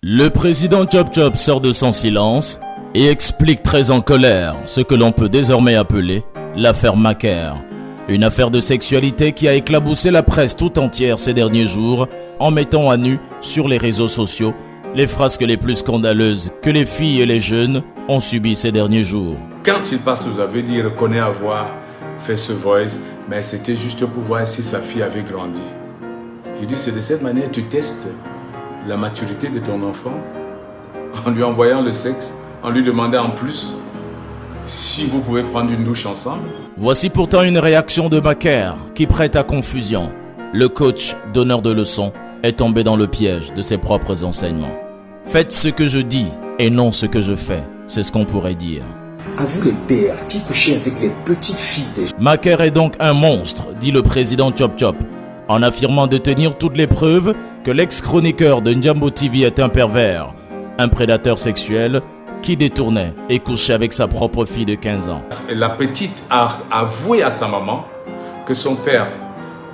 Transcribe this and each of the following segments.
Le président Chop Chop sort de son silence et explique très en colère ce que l'on peut désormais appeler l'affaire Maker. Une affaire de sexualité qui a éclaboussé la presse tout entière ces derniers jours en mettant à nu sur les réseaux sociaux les frasques les plus scandaleuses que les filles et les jeunes ont subies ces derniers jours. Quand il passe aux aveux, il reconnaît avoir fait ce voice, mais c'était juste pour voir si sa fille avait grandi. Il dit, c'est de cette manière que tu testes la maturité de ton enfant, en lui envoyant le sexe, en lui demandant en plus si vous pouvez prendre une douche ensemble. Voici pourtant une réaction de Maker qui prête à confusion. Le coach donneur de leçons est tombé dans le piège de ses propres enseignements. Faites ce que je dis et non ce que je fais, c'est ce qu'on pourrait dire. À vous les pères qui couchez avec les petites filles déjà. Maker est donc un monstre, dit le président Chop Chop, en affirmant détenir toutes les preuves que l'ex-chroniqueur de Njambo TV est un pervers, un prédateur sexuel qui détournait et couchait avec sa propre fille de 15 ans. Et la petite a avoué à sa maman que son père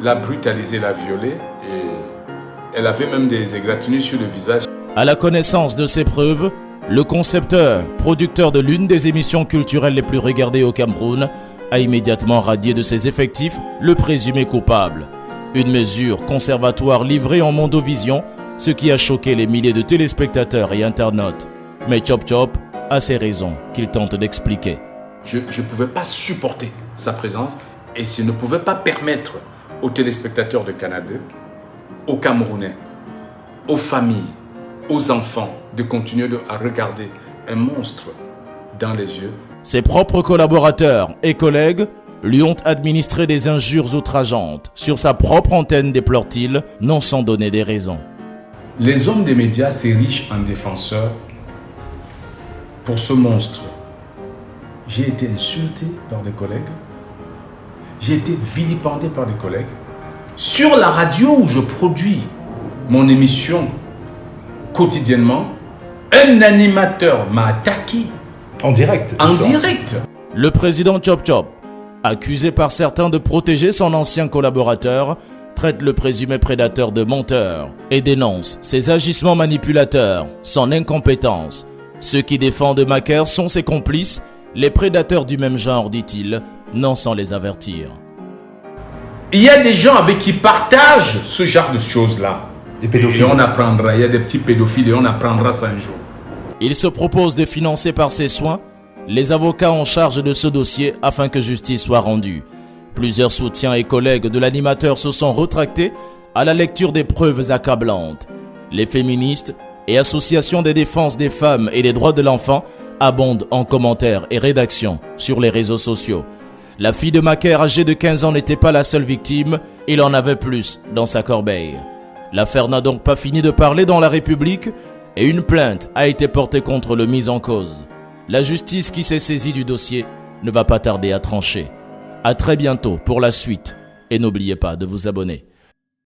l'a brutalisé, l'a violée et elle avait même des égratignures sur le visage. À la connaissance de ces preuves, le concepteur, producteur de l'une des émissions culturelles les plus regardées au Cameroun, a immédiatement radié de ses effectifs le présumé coupable. Une mesure conservatoire livrée en mondovision, ce qui a choqué les milliers de téléspectateurs et internautes. Mais Chop Chop a ses raisons qu'il tente d'expliquer. Je ne pouvais pas supporter sa présence et je ne pouvais pas permettre aux téléspectateurs de Canada, aux Camerounais, aux familles, aux enfants de continuer à regarder un monstre dans les yeux. Ses propres collaborateurs et collègues lui ont administré des injures outrageantes sur sa propre antenne, déplore-t-il, non sans donner des raisons. Les hommes des médias s'érigent en défenseurs pour ce monstre. J'ai été insulté par des collègues, j'ai été vilipendé par des collègues. Sur la radio où je produis mon émission quotidiennement, un animateur m'a attaqué. En direct. En direct. Le président Chop Chop, accusé par certains de protéger son ancien collaborateur, traite le présumé prédateur de menteur et dénonce ses agissements manipulateurs, son incompétence. Ceux qui défendent Maker sont ses complices, les prédateurs du même genre, dit-il, non sans les avertir. Il y a des gens avec qui partagent ce genre de choses-là. Des pédophiles. Et on apprendra, il y a des petits pédophiles et on apprendra ça un jour. Il se propose de financer par ses soins les avocats en charge de ce dossier afin que justice soit rendue. Plusieurs soutiens et collègues de l'animateur se sont rétractés à la lecture des preuves accablantes. Les féministes et associations de défense des femmes et des droits de l'enfant abondent en commentaires et rédactions sur les réseaux sociaux. La fille de Maker âgée de 15 ans n'était pas la seule victime, il en avait plus dans sa corbeille. L'affaire n'a donc pas fini de parler dans la République et une plainte a été portée contre le mis en cause. La justice qui s'est saisie du dossier ne va pas tarder à trancher. À très bientôt pour la suite et n'oubliez pas de vous abonner.